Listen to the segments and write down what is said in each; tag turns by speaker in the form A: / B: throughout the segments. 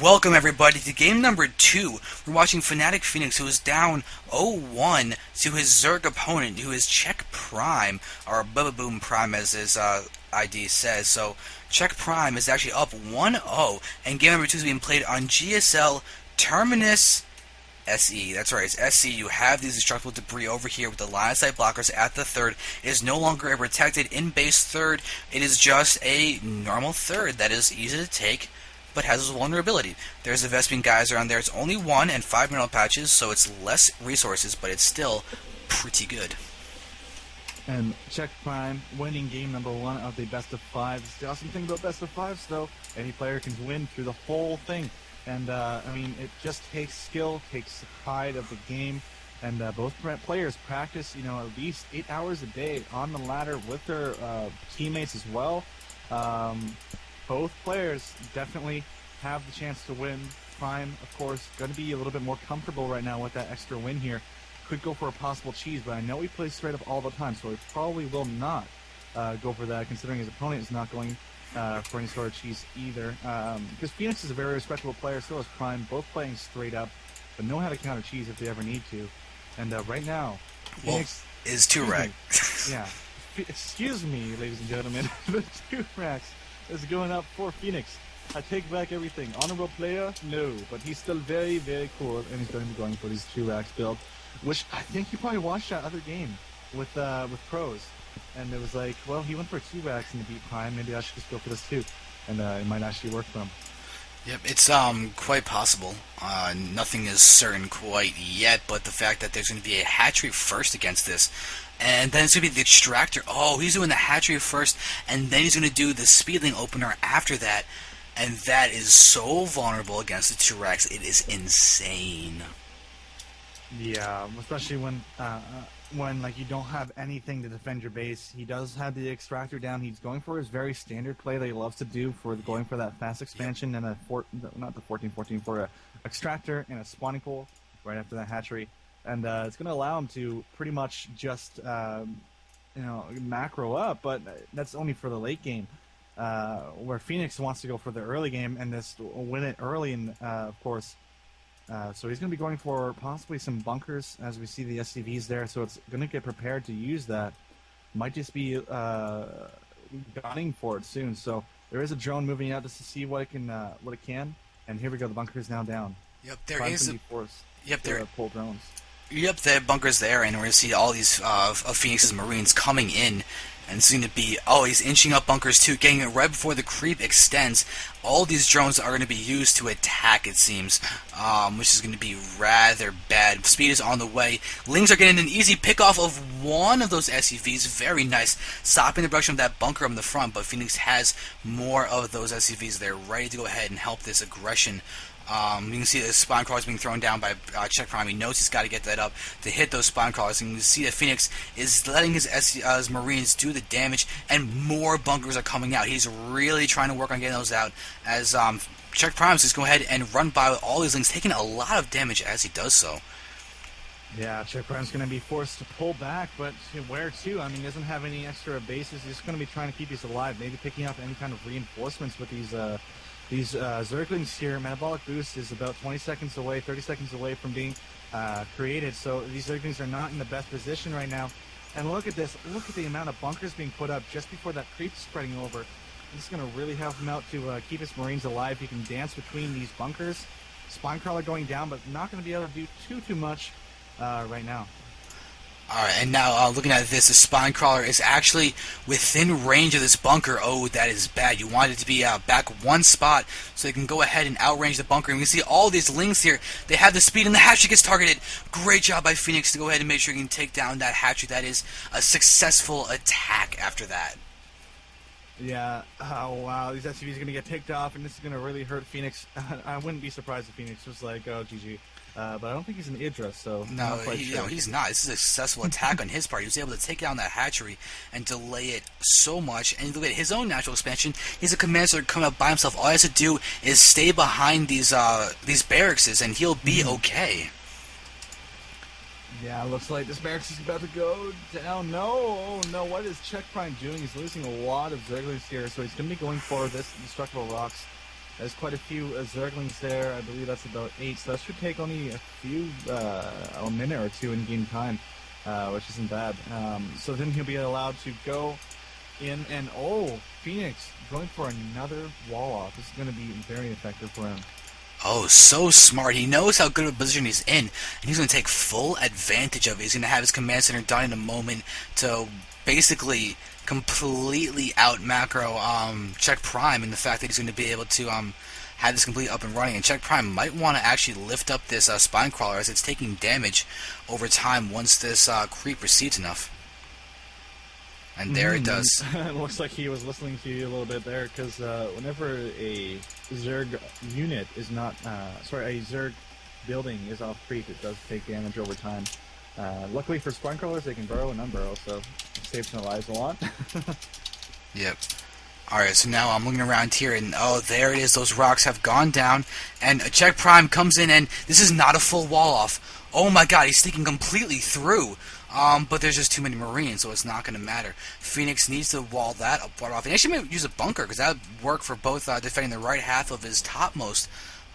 A: Welcome everybody to game number 2. We're watching Fenix, who is down 0-1 to his Zerg opponent, who is CheckPrime, or Bubba Boom Prime as his ID says. So CheckPrime is actually up 1-0, and game number 2 is being played on GSL Terminus SE. That's right, it's SE. You have these destructible debris over here with the line of sight blockers at the third. It is no longer a protected in-base third. It is just a normal third that is easy to take, but has a vulnerability. There's the Vespene Geyser on there. It's only 1 and 5 mineral patches, so it's less resources, but it's still pretty good.
B: And CheckPrime winning game number 1 of the best of 5s. The awesome thing about best of 5s, though, any player can win through the whole thing. And, I mean, it just takes skill, takes the pride of the game, and both players practice, you know, at least 8 hours a day on the ladder with their teammates as well. Both players definitely have the chance to win. Prime, of course, going to be a little bit more comfortable right now with that extra win here. Could go for a possible cheese, but I know he plays straight up all the time, so he probably will not go for that, considering his opponent is not going for any sort of cheese either. Because Fenix is a very respectable player, so is Prime, both playing straight up, but know how to counter cheese if they ever need to. And right now, Fenix
A: is 2-rack.
B: Yeah. Excuse me, ladies and gentlemen. The 2-racks is going up for Fenix. I take back everything. Honorable player? No. But he's still very, very cool, and he's going to be going for his 2-racks build, which I think you probably watched that other game with pros. And it was like, well, he went for 2-racks in the beat Prime. Maybe I should just go for this too. And it might actually work for him.
A: Yep, it's quite possible. Nothing is certain quite yet, but the fact that there's going to be a hatchery first against this, and then it's going to be the extractor. Oh, he's doing the hatchery first, and then he's going to do the speedling opener after that, and that is so vulnerable against the 2-racks. It is insane.
B: Yeah, especially when like you don't have anything to defend your base. He does have the extractor down. He's going for his very standard play that he loves to do for going for that fast expansion and not the 14-14 for a extractor and a spawning pool right after that hatchery, and it's going to allow him to pretty much just you know, macro up, but that's only for the late game. Where Fenix wants to go for the early game and just win it early, and of course. So he's going to be going for possibly some bunkers, as we see the SCVs there, so it's going to get prepared to use that. Might just be gunning for it soon. So there is a drone moving out just to see what it can, and here we go. The bunker is now down.
A: Yep, there is a... Yep, there...
B: pull drones.
A: Yep, the bunker's there, and we're going to see all these of Fenix's Marines coming in. And it's going to be, oh, he's inching up bunkers too, getting it right before the creep extends. All these drones are going to be used to attack, it seems, which is going to be rather bad. Speed is on the way. Lings are getting an easy pick-off of one of those SCVs. Very nice. Stopping the production of that bunker on the front, but Fenix has more of those SCVs there ready to go ahead and help this aggression. You can see the spawn crawlers being thrown down by CheckPrime. He knows he's got to get that up to hit those spawn crawlers. And you can see that Fenix is letting his Marines do the damage, and more bunkers are coming out. He's really trying to work on getting those out as CheckPrime is just go ahead and run by with all these Lings, taking a lot of damage as he does so.
B: Yeah, CheckPrime's going to be forced to pull back, but where to? I mean, he doesn't have any extra bases. He's just going to be trying to keep these alive, maybe picking up any kind of reinforcements with these Zerglings here. Metabolic boost is about 20 seconds away, 30 seconds away from being created, so these Zerglings are not in the best position right now. And look at this. Look at the amount of bunkers being put up just before that creep is spreading over. This is going to really help him out to keep his Marines alive. He can dance between these bunkers. Spawn crawler going down, but not going to be able to do too much right now.
A: Alright, and now looking at this, the spawn crawler is actually within range of this bunker. Oh, that is bad. You want it to be back one spot so you can go ahead and outrange the bunker. And we see all these Lings here. They have the speed, and the hatchery gets targeted. Great job by Fenix to go ahead and make sure you can take down that hatchery. That is a successful attack after that.
B: Yeah, oh wow, these SCVs are going to get picked off, and this is going to really hurt Fenix. I wouldn't be surprised if Fenix was like, oh, GG. But I don't think he's an Idra, so
A: no, he's not. This is a successful attack on his part. He was able to take down that hatchery and delay it so much. And look at his own natural expansion. He's a commander coming up by himself. All he has to do is stay behind these barracks, and he'll be okay.
B: Yeah, looks like this barracks is about to go down. No, oh no, what is CheckPrime doing? He's losing a lot of Zerglings here, so he's going to be going for this Destructible Rocks. There's quite a few Zerglings there. I believe that's about 8, so that should take only a minute or two in game time, which isn't bad. So then he'll be allowed to go in, and oh, Fenix going for another wall off. This is going to be very effective for him.
A: Oh, so smart. He knows how good of a position he's in, and he's going to take full advantage of it. He's going to have his command center done in a moment to basically completely out macro CheckPrime, and the fact that he's going to be able to have this completely up and running. And CheckPrime might want to actually lift up this spine crawler as it's taking damage over time once this creep receives enough. And there it does.
B: It looks like he was listening to you a little bit there, because whenever a Zerg unit is not, a Zerg building is off creep, it does take damage over time. Luckily for spine crawlers, they can burrow and unburrow, so it saves their lives a lot.
A: Yep. Alright, so now I'm looking around here, and oh, there it is. Those rocks have gone down, and CheckPrime comes in, and this is not a full wall off. Oh my god, he's sneaking completely through. But there's just too many Marines, so it's not going to matter. Fenix needs to wall that part off. And actually may use a bunker, because that would work for both defending the right half of his topmost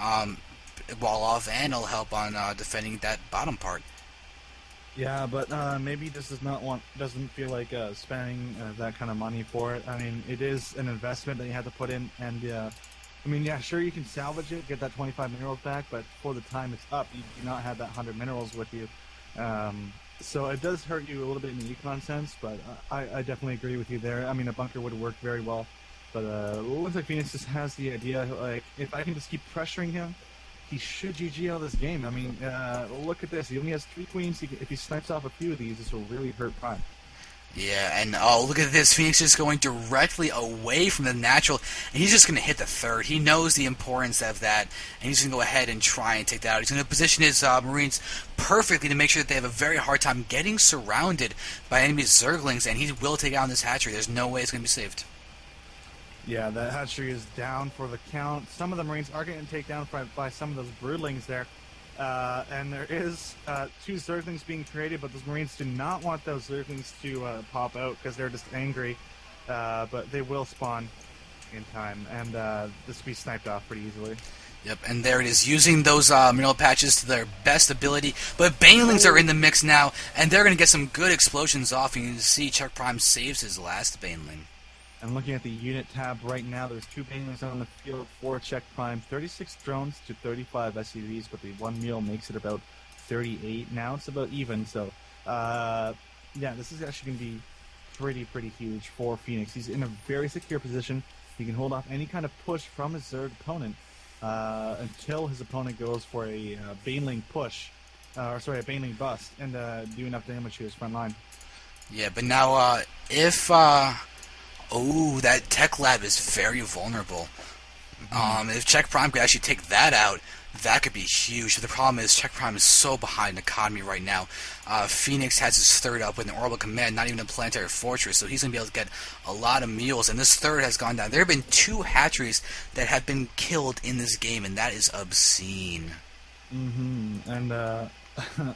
A: wall off, and it'll help on defending that bottom part.
B: Yeah, but maybe this doesn't feel like spending that kind of money for it. I mean, it is an investment that you have to put in, and I mean, yeah, sure, you can salvage it, get that 25 minerals back, but for the time it's up, you do not have that 100 minerals with you. So it does hurt you a little bit in the econ sense, but I definitely agree with you there. I mean, a bunker would work very well, but it looks like Fenix just has the idea, like, if I can just keep pressuring him, he should GG out of this game. I mean, look at this. He only has 3 queens. If he snipes off a few of these, this will really hurt Prime.
A: Yeah, and oh, look at this. Fenix is going directly away from the natural, and he's just going to hit the third. He knows the importance of that, and he's going to go ahead and try and take that out. He's going to position his Marines perfectly to make sure that they have a very hard time getting surrounded by enemy Zerglings, and he will take out this hatchery. There's no way it's going to be saved.
B: Yeah, that hatchery is down for the count. Some of the Marines are getting taken down by some of those broodlings there. And there is 2 Zerglings being created, but those Marines do not want those Zerglings to pop out because they're just angry. But they will spawn in time, and this will be sniped off pretty easily.
A: Yep, and there it is, using those mineral patches to their best ability. But Banelings are in the mix now, and they're going to get some good explosions off. And you can see CheckPrime saves his last Baneling.
B: I'm looking at the unit tab right now. There's 2 Banelings on the field for CheckPrime. 36 drones to 35 SCVs, but the 1 meal makes it about 38. Now it's about even, so yeah, this is actually going to be pretty huge for Fenix. He's in a very secure position. He can hold off any kind of push from his Zerg opponent until his opponent goes for a Baneling push, a Baneling bust, and do enough damage to his front line.
A: Yeah, but now if oh, that tech lab is very vulnerable. If CheckPrime could actually take that out, that could be huge. But the problem is CheckPrime is so behind economy right now. Fenix has his third up with an orbital command, not even a planetary fortress, so he's going to be able to get a lot of mules. And this third has gone down. There have been 2 hatcheries that have been killed in this game, and that is obscene.
B: And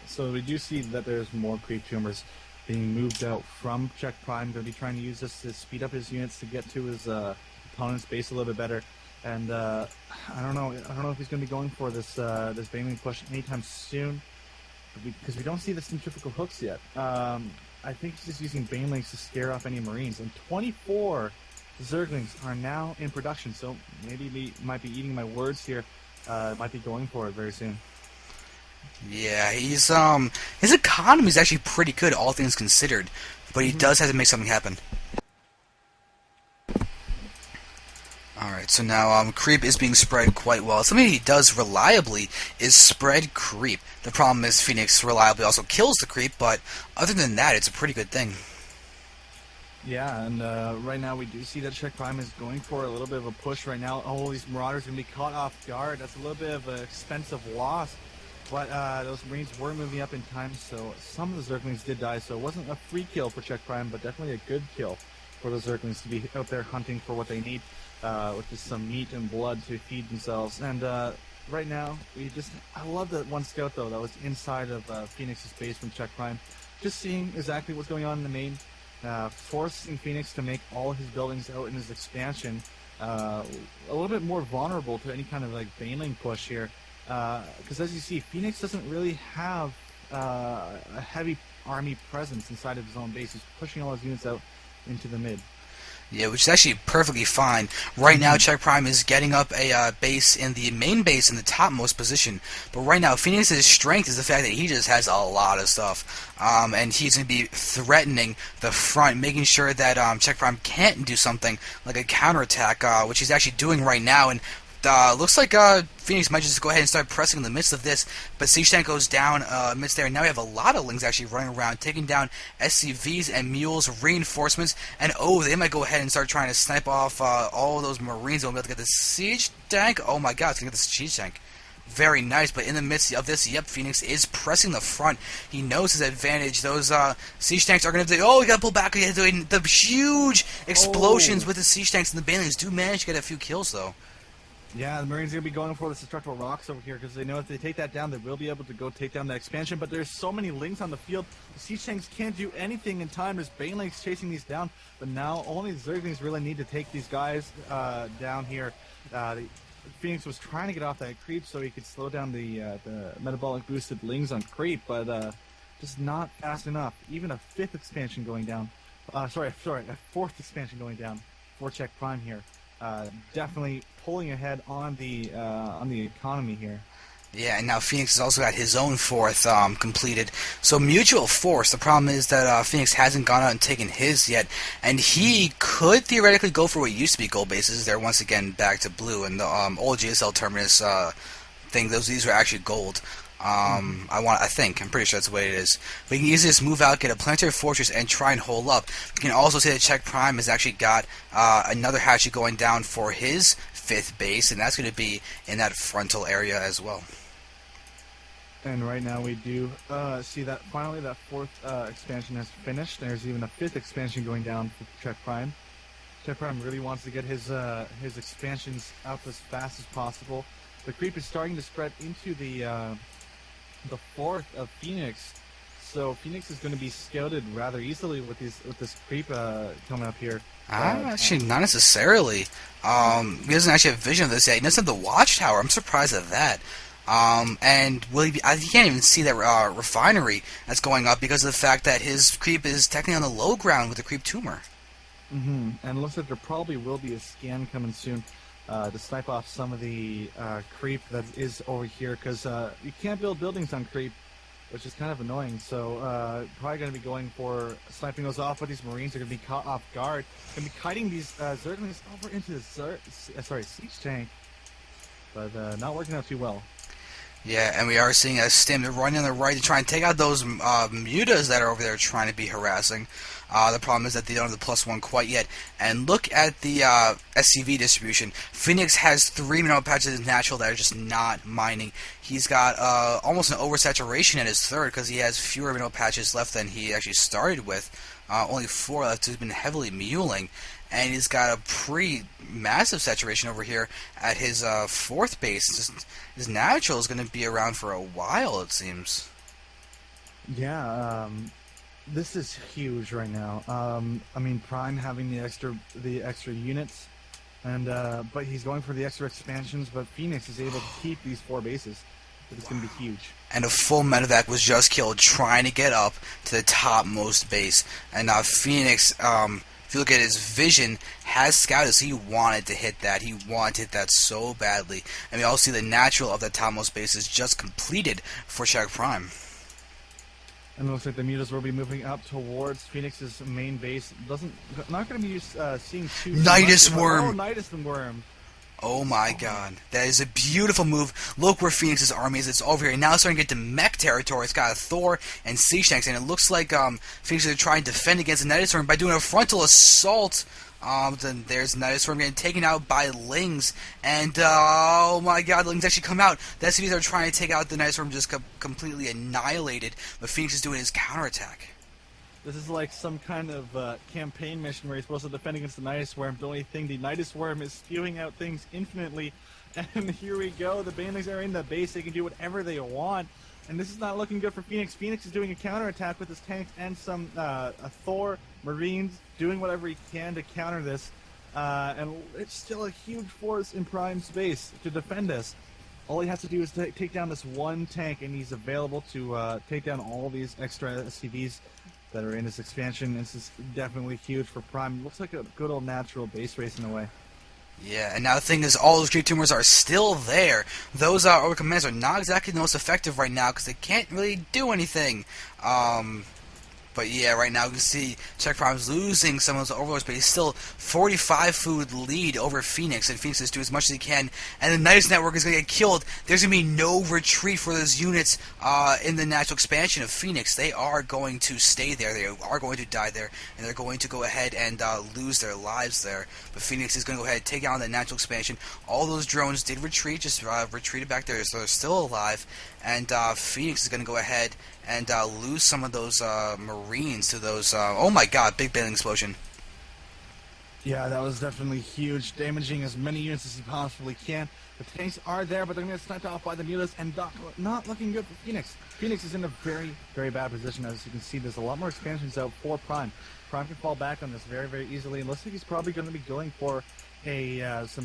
B: so we do see that there's more creep tumors being moved out from CheckPrime. Going to be trying to use this to speed up his units to get to his opponent's base a little bit better. And I don't know if he's going to be going for this this Baneling push anytime soon, because we don't see the centrifugal hooks yet. I think he's just using Banelings to scare off any Marines. And 24 Zerglings are now in production, so maybe he might be eating my words here. Might be going for it very soon.
A: Yeah, he's his economy is actually pretty good, all things considered, but he does have to make something happen. Alright, so now creep is being spread quite well. Something he does reliably is spread creep. The problem is Fenix reliably also kills the creep, but other than that, it's a pretty good thing.
B: Yeah, and right now we do see that CheckPrime is going for a little bit of a push right now. Oh, these Marauders are going to be caught off guard. That's a little bit of an expensive loss. But those Marines were moving up in time, so some of the Zerglings did die. So it wasn't a free kill for CheckPrime, but definitely a good kill for the Zerglings to be out there hunting for what they need, which is some meat and blood to feed themselves. And right now, I love that one scout, though, that was inside of Fenix's base from CheckPrime. Just seeing exactly what's going on in the main, forcing Fenix to make all his buildings out in his expansion, uh, a little bit more vulnerable to any kind of like baneling push here. Because as you see, Phoenix doesn't really have a heavy army presence inside of his own base. He's pushing all his units out into the mid.
A: Yeah, which is actually perfectly fine. Right now,
B: Mm-hmm.
A: CheckPrime is getting up a base in the main base in the topmost position. But right now, Phoenix's strength is the fact that he just has a lot of stuff. And he's going to be threatening the front, making sure that CheckPrime can't do something like a counterattack, which he's actually doing right now. And looks like Phoenix might just go ahead and start pressing in the midst of this, but Siege Tank goes down amidst there, and now we have a lot of Lings actually running around, taking down SCVs and Mules, reinforcements, and oh, they might go ahead and start trying to snipe off all of those Marines. We'll be able to get the Siege Tank. Oh my god, it's going to get the Siege Tank. Very nice, but in the midst of this, yep, Phoenix is pressing the front. He knows his advantage. Those siege tanks are going to do. Oh, we got to pull back. The huge explosions
B: Oh,
A: with the siege tanks and the banelings do manage to get a few kills, though.
B: yeah, the Marines are going to be going for the destructible rocks over here because they know if they take that down, they will be able to go take down the expansion. But there's so many Lings on the field, the siege tanks can't do anything in time. There's banelings chasing these down, but now only the Zerglings really need to take these guys down here. Phoenix was trying to get off that creep so he could slow down the metabolic boosted Lings on creep, but just not fast enough. Even a fifth expansion going down. A fourth expansion going down for CheckPrime here. Definitely pulling ahead on the economy here.
A: Yeah, and now Phoenix has also got his own fourth completed. So mutual force. The problem is that Phoenix hasn't gone out and taken his yet, and he could theoretically go for what used to be gold bases. They're once again back to blue, and the old GSL terminus thing. These were actually gold. I'm pretty sure that's the way it is. We can easily just move out, get a planetary fortress, and try and hold up. We can also say that CheckPrime has actually got another hatchet going down for his fifth base, and that's going to be in that frontal area as well.
B: And right now we do see that finally that fourth expansion has finished. There's even a fifth expansion going down for CheckPrime. CheckPrime really wants to get his expansions out as fast as possible. The creep is starting to spread into the fourth of Phoenix, so Phoenix is going to be scouted rather easily with this creep coming up here.
A: Actually, not necessarily. He doesn't actually have vision of this yet. He doesn't have the watchtower. I'm surprised at that. And will he be, he can't even see that refinery that's going up because of the fact that his creep is technically on the low ground with the creep tumor.
B: And it looks like there probably will be a scan coming soon to snipe off some of the creep that is over here, because you can't build buildings on creep, which is kind of annoying. So probably going to be going for sniping those off, but these Marines are going to be caught off guard. Going to be kiting these Zerglings over into the siege tank, but not working out too well.
A: Yeah, and we are seeing a Stim running on the right to try and take out those mutas that are over there trying to be harassing. The problem is that they don't have the +1 quite yet. And look at the SCV distribution. Phoenix has 3 mineral patches in natural that are just not mining. He's got almost an oversaturation at his third because he has fewer mineral patches left than he actually started with. Only 4 left. He's been heavily muling. And he's got a pretty massive saturation over here at his fourth base. Just, his natural is going to be around for a while, it seems.
B: Yeah, this is huge right now. I mean, Prime having the extra units, and but he's going for the extra expansions. But Phoenix is able to keep these 4 bases. It's going to be huge.
A: And a full medevac was just killed trying to get up to the topmost base. And now Phoenix, if you look at his vision, has scouted, so he wanted to hit that. He wanted to hit that so badly. And we all see the natural of that topmost base is just completed for CheckPrime.
B: And it looks like the mutas will be moving up towards Phoenix's main base. Not going to be seeing too
A: Nidus
B: much.
A: Worm.
B: Oh, Nidus the Worm.
A: Oh my god. That is a beautiful move. Look where Phoenix's army is. It's over here. Now it's starting to get to mech territory. It's got a Thor and siege tanks, and it looks like Phoenix is trying to defend against the Nidus Worm by doing a frontal assault. Then there's Nidus Worm getting taken out by Lings, and oh my god, the Lings actually come out. The SCVs are trying to take out the Nidus Worm, just completely annihilated, but Phoenix is doing his counterattack.
B: This is like some kind of campaign mission where you're supposed to defend against the Nidus Worm. The only thing, the Nidus Worm is spewing out things infinitely. And here we go. The Banelings are in the base. They can do whatever they want. And this is not looking good for Phoenix. Phoenix is doing a counterattack with his tanks and some a Thor, Marines, doing whatever he can to counter this. and it's still a huge force in prime space to defend us. All he has to do is take down this one tank, and he's available to take down all these extra SCVs that are in this expansion. This is definitely huge for Prime. Looks like a good old natural base race in a way.
A: Yeah, and now the thing is, all those creep tumors are still there. Those order commands are not exactly the most effective right now because they can't really do anything. But yeah, right now you can see CheckPrime's losing some of those overlords, but he's still 45 food lead over Fenix, and Fenix is doing as much as he can. And the Knights Network is going to get killed. There's going to be no retreat for those units in the natural expansion of Fenix. They are going to stay there. They are going to die there, and they're going to go ahead and lose their lives there. But Fenix is going to go ahead and take down that natural expansion. All those drones did retreat, just retreated back there, so they're still alive. And Fenix is going to go ahead and lose some of those Marines to those. Oh my God! Big bailing explosion.
B: Yeah, that was definitely huge, damaging as many units as he possibly can. The tanks are there, but they're going to get sniped off by the mulas, and not looking good for Fenix. Fenix is in a very, very bad position. As you can see, there's a lot more expansions out for Prime. Prime can fall back on this very, very easily. It looks like he's probably going to be going for a what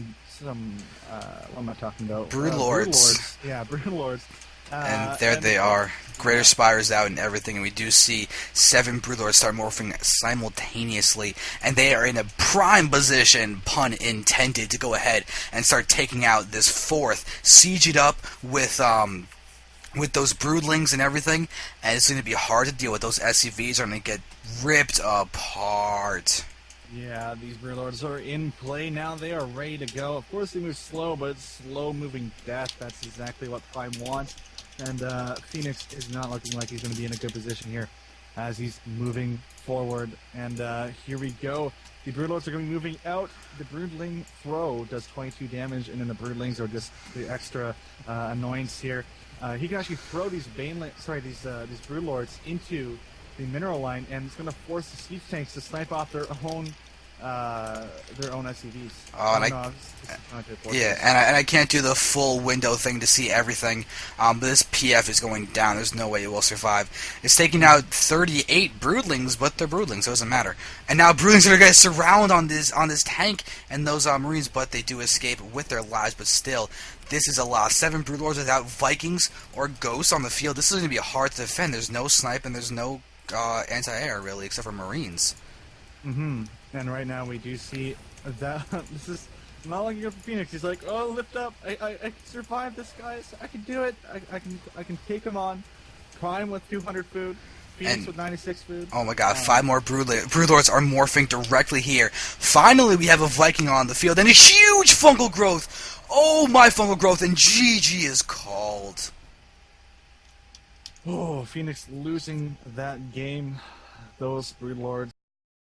B: am I talking about?
A: Broodlords.
B: Yeah, Broodlords.
A: And there they are. Greater Spires out and everything, and we do see 7 Broodlords start morphing simultaneously, and they are in a prime position, pun intended, to go ahead and start taking out this 4th, siege it up with those broodlings and everything, and it's going to be hard to deal with. Those SCVs are going to get ripped apart.
B: Yeah, these Broodlords are in play now. They are ready to go. Of course, they move slow, but it's slow-moving death. That's exactly what Prime wants. And Fenix is not looking like he's going to be in a good position here as he's moving forward. And here we go. The Broodlords are going to be moving out. The Broodling throw does 22 damage, and then the Broodlings are just the extra annoyance here. He can actually throw these these Broodlords into the mineral line, and it's going to force the siege tanks to snipe off their own SCVs.
A: And I can't do the full window thing to see everything. But this PF is going down. There's no way it will survive. It's taking out 38 broodlings, but they're broodlings, so it doesn't matter. And now broodlings are going to surround on this tank and those Marines, but they do escape with their lives. But still, this is a loss. 7 broodlords without Vikings or ghosts on the field. This is going to be hard to defend. There's no snipe and there's no anti-air really, except for Marines.
B: And right now we do see that this is not looking good for Fenix. He's like, oh, lift up! I can survive this, guys. I can do it. I can take him on. Prime with 200 food. Fenix with 96 food.
A: Oh my God! 5 more Broodlords are morphing directly here. Finally, we have a Viking on the field and a huge fungal growth. Oh my fungal growth! And GG is called.
B: Oh, Fenix losing that game. Those Broodlords.